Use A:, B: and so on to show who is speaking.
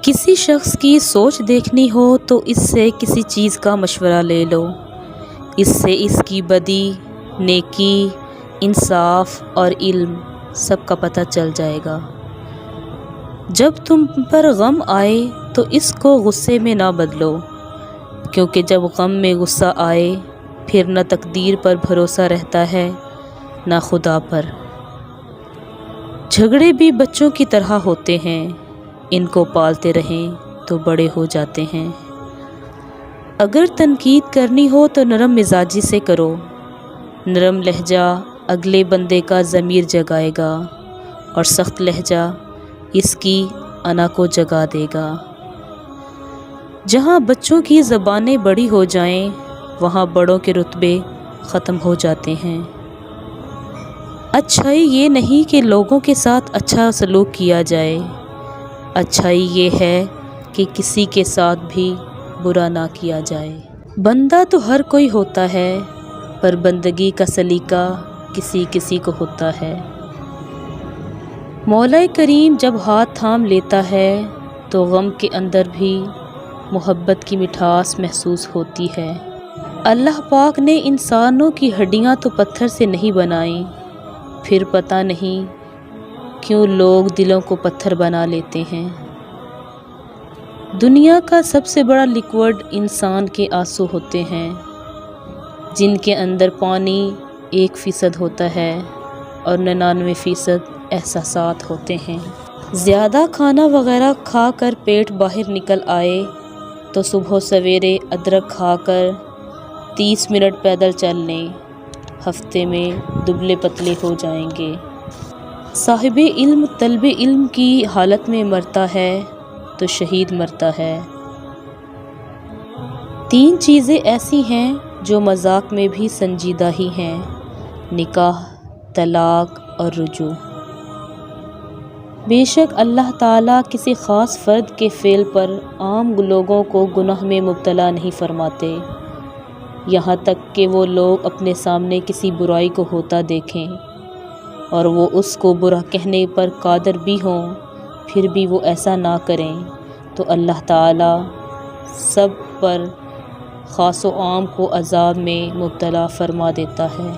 A: کسی شخص کی سوچ دیکھنی ہو تو اس سے کسی چیز کا مشورہ لے لو، اس سے اس کی بدی، نیکی، انصاف اور علم سب کا پتہ چل جائے گا۔ جب تم پر غم آئے تو اس کو غصے میں نہ بدلو، کیونکہ جب غم میں غصہ آئے پھر نہ تقدیر پر بھروسہ رہتا ہے نہ خدا پر۔ جھگڑے بھی بچوں کی طرح ہوتے ہیں، ان کو پالتے رہیں تو بڑے ہو جاتے ہیں۔ اگر تنقید کرنی ہو تو نرم مزاجی سے کرو، نرم لہجہ اگلے بندے کا ضمیر جگائے گا اور سخت لہجہ اس کی انا کو جگا دے گا۔ جہاں بچوں کی زبانیں بڑی ہو جائیں وہاں بڑوں کے رتبے ختم ہو جاتے ہیں۔ اچھائی یہ نہیں کہ لوگوں کے ساتھ اچھا سلوک کیا جائے، اچھائی یہ ہے کہ کسی کے ساتھ بھی برا نہ کیا جائے۔ بندہ تو ہر کوئی ہوتا ہے، پر بندگی کا سلیقہ کسی کسی کو ہوتا ہے۔ مولا کریم جب ہاتھ تھام لیتا ہے تو غم کے اندر بھی محبت کی مٹھاس محسوس ہوتی ہے۔ اللہ پاک نے انسانوں کی ہڈیاں تو پتھر سے نہیں بنائیں، پھر پتہ نہیں کیوں لوگ دلوں کو پتھر بنا لیتے ہیں۔ دنیا کا سب سے بڑا لیکوڈ انسان کے آنسو ہوتے ہیں، جن کے اندر پانی 1% ہوتا ہے اور 99% احساسات ہوتے ہیں۔ زیادہ کھانا وغیرہ کھا کر پیٹ باہر نکل آئے تو صبح و سویرے ادرک کھا کر 30 منٹ پیدل چل لیں، ہفتے میں دبلے پتلے ہو جائیں گے۔ صاحب علم طلب علم کی حالت میں مرتا ہے تو شہید مرتا ہے۔ 3 چیزیں ایسی ہیں جو مذاق میں بھی سنجیدہ ہی ہیں: نکاح، طلاق اور رجوع۔ بے شک اللہ تعالیٰ کسی خاص فرد کے فعل پر عام لوگوں کو گناہ میں مبتلا نہیں فرماتے، یہاں تک کہ وہ لوگ اپنے سامنے کسی برائی کو ہوتا دیکھیں اور وہ اس کو برا کہنے پر قادر بھی ہوں، پھر بھی وہ ایسا نہ کریں تو اللہ تعالیٰ سب پر خاص و عام کو عذاب میں مبتلا فرما دیتا ہے۔